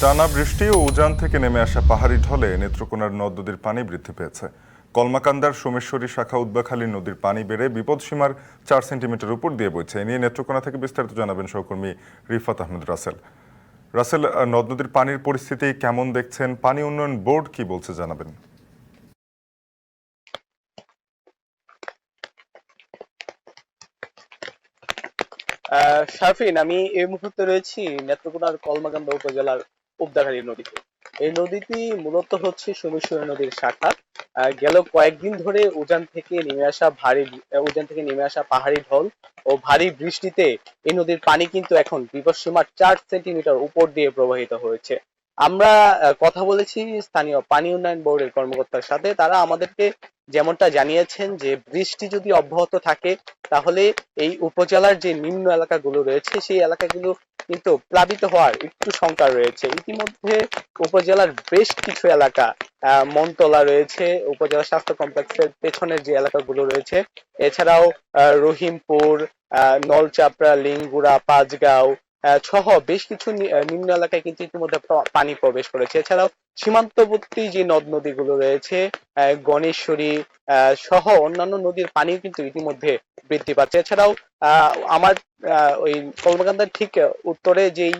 টানা বৃষ্টি ও উজান থেকে নেমে আসা পাহাড়ি ঢলে নেত্রকোনার নদ নদীর পানি বৃদ্ধি পেয়েছে। কলমাকান্দার সোমেশ্বরী শাখা উদ্বাখালী নদীর পানি বেড়ে বিপদসীমার 4 সেন্টিমিটার উপর দিয়ে বইছে। এ নিয়ে নেত্রকোনা থেকে বিস্তারিত জানাবেন সহকর্মী রিফাত আহমেদ রাসেল। রাসেল, নদ নদীর পানির পরিস্থিতি কেমন দেখছেন? পানি উন্নয়ন বোর্ড কি বলছে জানাবেন। শারফিন, আমি এই মুহূর্তে রয়েছি নেত্রকোনার কলমাকান্দা উপজেলার উদ্বাখালী নদীতে। এই নদীটি মূলত হচ্ছে সোমেশ্বরী নদীর শাখা। গেল কয়েকদিন ধরে উজান থেকে নেমে আসা পাহাড়ি ঢল ও ভারী বৃষ্টিতে এই নদীর পানি কিন্তু এখন বিপদসীমার 4 সেন্টিমিটার উপর দিয়ে প্রবাহিত হয়েছে। আমরা কথা বলেছি স্থানীয় পানি উন্নয়ন বোর্ডের কর্মকর্তার সাথে। তারা আমাদেরকে যেমনটা জানিয়েছেন যে বৃষ্টি যদি অব্যাহত থাকে তাহলে এই উপজেলার যে নিম্ন এলাকাগুলো রয়েছে সেই এলাকাগুলো কিন্তু প্লাবিত হওয়ার একটু শঙ্কা রয়েছে। ইতিমধ্যে উপজেলার বেশ কিছু এলাকা, মনতলা রয়েছে, উপজেলা স্বাস্থ্য কমপ্লেক্সের পেছনের যে এলাকাগুলো রয়েছে, এছাড়াও রহিমপুর, নলচাপড়া, লিঙ্গুড়া, পাঁচগাঁও সহ বেশ কিছু নিম্ন এলাকায় কিন্তু ইতিমধ্যে পানি প্রবেশ করেছে। এছাড়াও সীমান্তবর্তী যে নদ নদীগুলো রয়েছে, গণেশ্বরী সহ অন্যান্য নদীর পানিও কিন্তু ইতিমধ্যে বৃদ্ধি পাচ্ছে। এছাড়াও আমার ওই কলমাকান্দার ঠিক উত্তরে যেই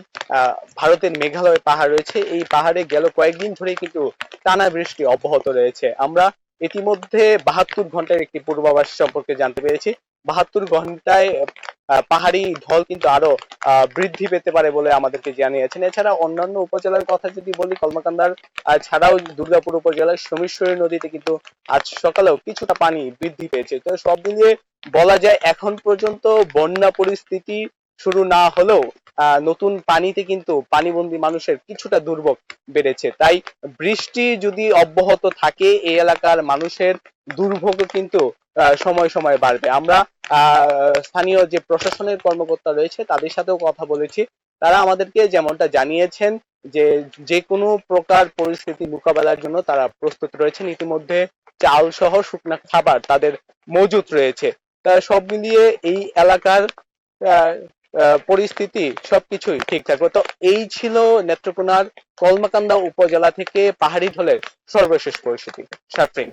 ভারতের মেঘালয় পাহাড় রয়েছে, এই পাহাড়ে গেল কয়েকদিন ধরেই কিন্তু টানা বৃষ্টি অব্যাহত রয়েছে। আমরা ইতিমধ্যে 72 ঘন্টার একটি পূর্বাভাস সম্পর্কে জানতে পেরেছি। 72 ঘন্টায় পাহাড়ি ঢল কিন্তু আরো বৃদ্ধি পেতে পারে বলে আমাদেরকে জানিয়েছেন। এছাড়া অন্যান্য উপজেলার কথা যদি বলি, কলমাকান্দার ছাড়াও দুর্গাপুর উপজেলার সোমেশ্বরী নদীতে কিন্তু আজ সকালেও কিছুটা পানি বৃদ্ধি পেয়েছে। তো সব মিলিয়ে বলা যায় এখন পর্যন্ত বন্যা পরিস্থিতি শুরু না হলেও নতুন পানিতে কিন্তু পানিবন্দী মানুষের কিছুটা দুর্ভোগ বেড়েছে। তাই বৃষ্টি যদি অব্যাহত থাকে এই এলাকার মানুষের দুর্ভোগও কিন্তু সময় সময় বাড়বে। আমরা স্থানীয় যে প্রশাসনের কর্মকর্তা রয়েছে তাদের সাথেও কথা বলেছি। তারা আমাদেরকে যেমনটা জানিয়েছেন যে যে কোনো প্রকার পরিস্থিতি মোকাবেলার জন্য তারা প্রস্তুত রয়েছেন। ইতিমধ্যে চাল সহ শুকনা খাবার তাদের মজুত রয়েছে। তা সব মিলিয়ে এই এলাকার পরিস্থিতি সবকিছুই ঠিক থাকবে। তো এই ছিল নেত্রকোনার কলমাকান্দা উপজেলা থেকে পাহাড়ি ঢলের সর্বশেষ পরিস্থিতি। শাফরিন।